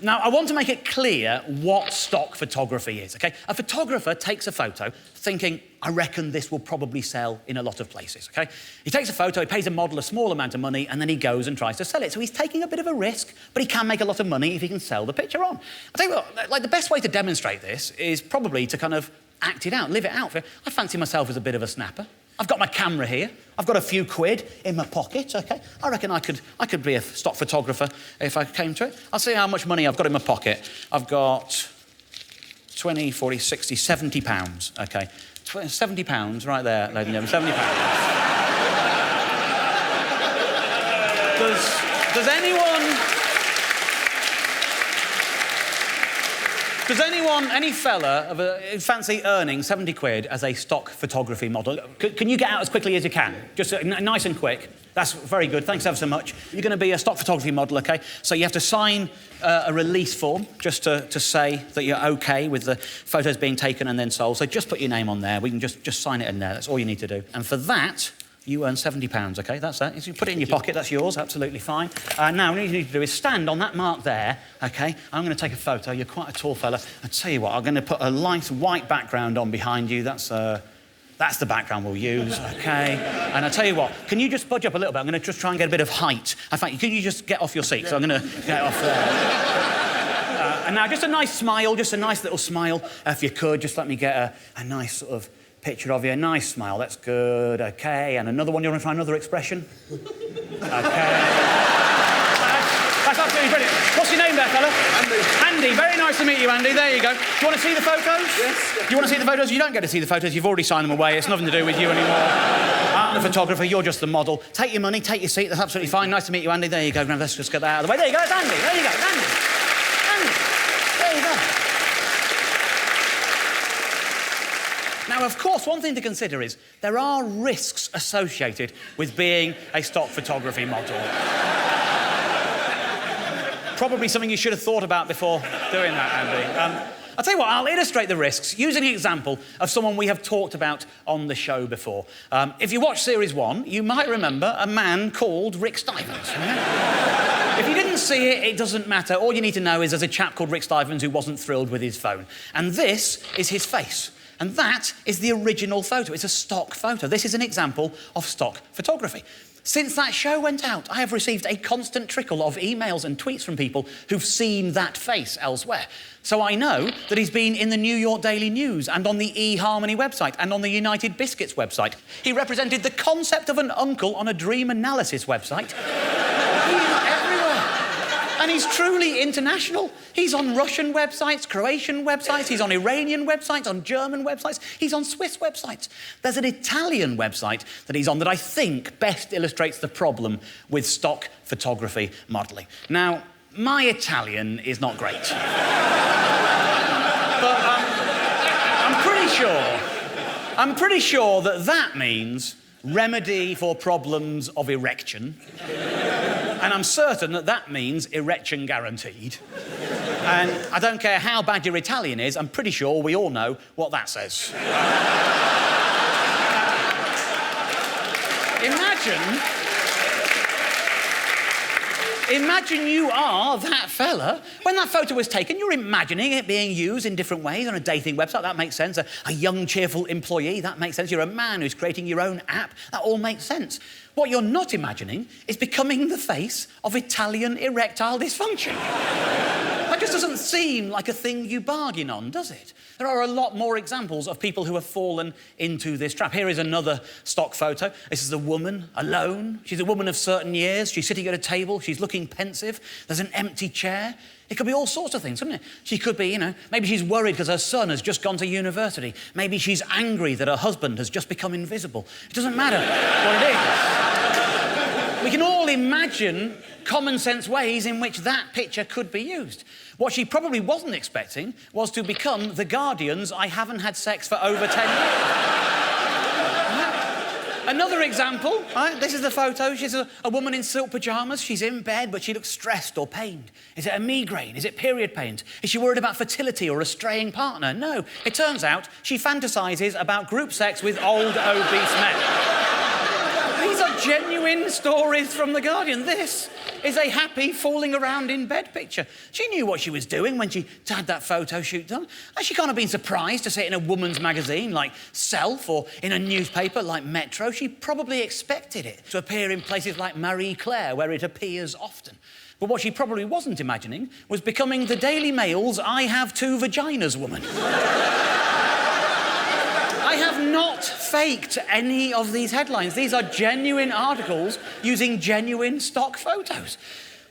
Now, I want to make it clear what stock photography is, OK? A photographer takes a photo thinking, I reckon this will probably sell in a lot of places, OK? He takes a photo, he pays a model a small amount of money, and then he goes and tries to sell it. So he's taking a bit of a risk, but he can make a lot of money if he can sell the picture on. I tell you what, like, the best way to demonstrate this is probably to kind of act it out, live it out. I fancy myself as a bit of a snapper. I've got my camera here. I've got a few quid in my pocket, OK? I reckon I could be a stock photographer if I came to it. I'll see how much money I've got in my pocket. I've got 20, 40, 60, 70 pounds, OK? 70 pounds right there, ladies and gentlemen, 70 pounds. Does any fella fancy earning 70 quid as a stock photography model? Can you get out as quickly as you can? Just nice and quick. That's very good. Thanks ever so much. You're going to be a stock photography model, OK? So you have to sign a release form just to say that you're OK with the photos being taken and then sold. So just put your name on there. We can just sign it in there. That's all you need to do. And for that, you earn £70, OK? That's that. You put it in your pocket, that's yours, absolutely fine. Now, what you need to do is stand on that mark there, OK? I'm going to take a photo. You're quite a tall fella. I'll tell you what, I'm going to put a light white background on behind you. That's the background we'll use, OK? And I'll tell you what, can you just budge up a little bit? I'm going to just try and get a bit of height. In fact, can you just get off your seat? So I'm going to get off there. And now, just a nice smile, just a nice little smile. If you could, just let me get a nice sort of picture of you, a nice smile, that's good, OK. And another one, you want to try another expression? OK. That's absolutely brilliant. What's your name there, fella? Andy. Andy, very nice to meet you, Andy. There you go. Do you want to see the photos? Yes. You want to see the photos? You don't get to see the photos, you've already signed them away, it's nothing to do with you anymore. I'm the photographer, you're just the model. Take your money, take your seat, that's absolutely fine. Nice to meet you, Andy. There you go. Now let's just get that out of the way. There you go, it's Andy. There you go, it's Andy. Andy. There you go. Now, of course, one thing to consider is there are risks associated with being a stock photography model. Probably something you should have thought about before doing that, Andy. I'll tell you what, I'll illustrate the risks using an example of someone we have talked about on the show before. If you watch Series 1, you might remember a man called Rick Stivens. If you didn't see it, it doesn't matter. All you need to know is there's a chap called Rick Stivens who wasn't thrilled with his phone. And this is his face. And that is the original photo. It's a stock photo. This is an example of stock photography. Since that show went out, I have received a constant trickle of emails and tweets from people who've seen that face elsewhere. So I know that he's been in the New York Daily News and on the eHarmony website and on the United Biscuits website. He represented the concept of an uncle on a dream analysis website. He's everywhere. And he's truly international. He's on Russian websites, Croatian websites, he's on Iranian websites, on German websites, he's on Swiss websites. There's an Italian website that he's on that I think best illustrates the problem with stock photography modelling. Now, my Italian is not great. But I'm pretty sure that means remedy for problems of erection. And I'm certain that means erection guaranteed. And I don't care how bad your Italian is, I'm pretty sure we all know what that says. Imagine you are that fella. When that photo was taken, you're imagining it being used in different ways on a dating website. That makes sense. A young, cheerful employee. That makes sense. You're a man who's creating your own app. That all makes sense. What you're not imagining is becoming the face of Italian erectile dysfunction. That just doesn't seem like a thing you bargain on, does it? There are a lot more examples of people who have fallen into this trap. Here is another stock photo. This is a woman alone. She's a woman of certain years. She's sitting at a table. She's looking pensive. There's an empty chair. It could be all sorts of things, couldn't it? She could be, maybe she's worried because her son has just gone to university. Maybe she's angry that her husband has just become invisible. It doesn't matter what it is. We can all imagine common sense ways in which that picture could be used. What she probably wasn't expecting was to become the Guardian's I haven't had sex for over 10 years. Another example, right? This is the photo. She's a woman in silk pyjamas. She's in bed, but she looks stressed or pained. Is it a migraine? Is it period pains? Is she worried about fertility or a straying partner? No. It turns out she fantasises about group sex with old, obese men. These are are genuine stories from The Guardian. This is a happy falling around in bed picture. She knew what she was doing when she had that photo shoot done. And she can't have been surprised to see it in a woman's magazine like Self or in a newspaper like Metro. She probably expected it to appear in places like Marie Claire, where it appears often. But what she probably wasn't imagining was becoming the Daily Mail's I have two vaginas woman. I have not faked any of these headlines. These are genuine articles using genuine stock photos.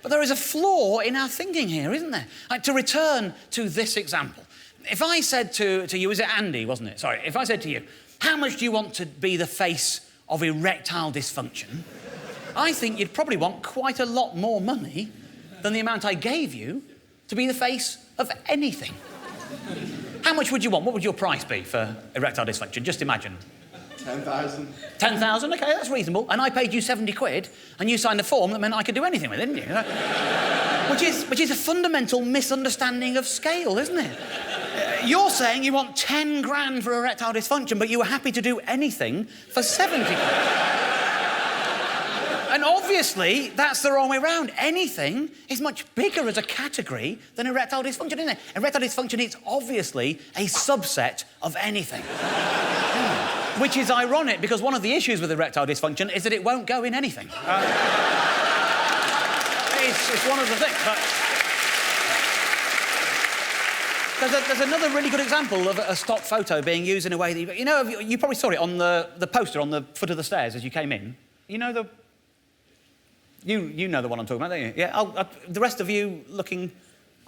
But there is a flaw in our thinking here, isn't there? Like, to return to this example, if I said to you, was it Andy, wasn't it? Sorry, if I said to you, how much do you want to be the face of erectile dysfunction? I think you'd probably want quite a lot more money than the amount I gave you to be the face of anything. How much would you want? What would your price be for erectile dysfunction? Just imagine. 10,000. 10,000? OK, that's reasonable. And I paid you 70 quid, and you signed a form that meant I could do anything with it, didn't you? which is a fundamental misunderstanding of scale, isn't it? You're saying you want 10 grand for erectile dysfunction, but you were happy to do anything for 70 quid. And obviously, that's the wrong way round. Anything is much bigger as a category than erectile dysfunction, isn't it? Erectile dysfunction is obviously a subset of anything. Which is ironic, because one of the issues with erectile dysfunction is that it won't go in anything. It's one of the things. But there's another really good example of a stock photo being used in a way that... You know, you probably saw it on the poster on the foot of the stairs as you came in. You know the... You know the one I'm talking about, don't you? Yeah, the rest of you looking...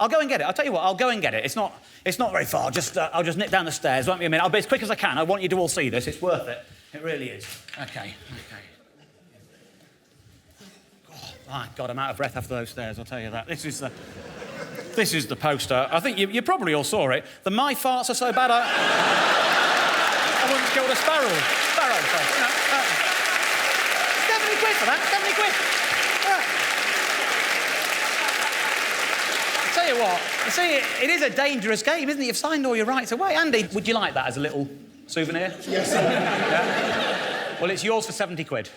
I'll go and get it. I'll tell you what, I'll go and get it. It's not very far. I'll just nip down the stairs. Won't be a minute. I'll be as quick as I can. I want you to all see this. It's worth it. It really is. OK. Oh, my God, I'm out of breath after those stairs, I'll tell you that. This is the poster. I think you probably all saw it. The My Farts Are So Bad I Once Killed a Sparrow. So, you know, 70 quid for that. 70 quid. Tell you what, you see, it is a dangerous game, isn't it? You've signed all your rights away. Andy, would you like that as a little souvenir? Yes, sir. Yeah? Well, it's yours for 70 quid.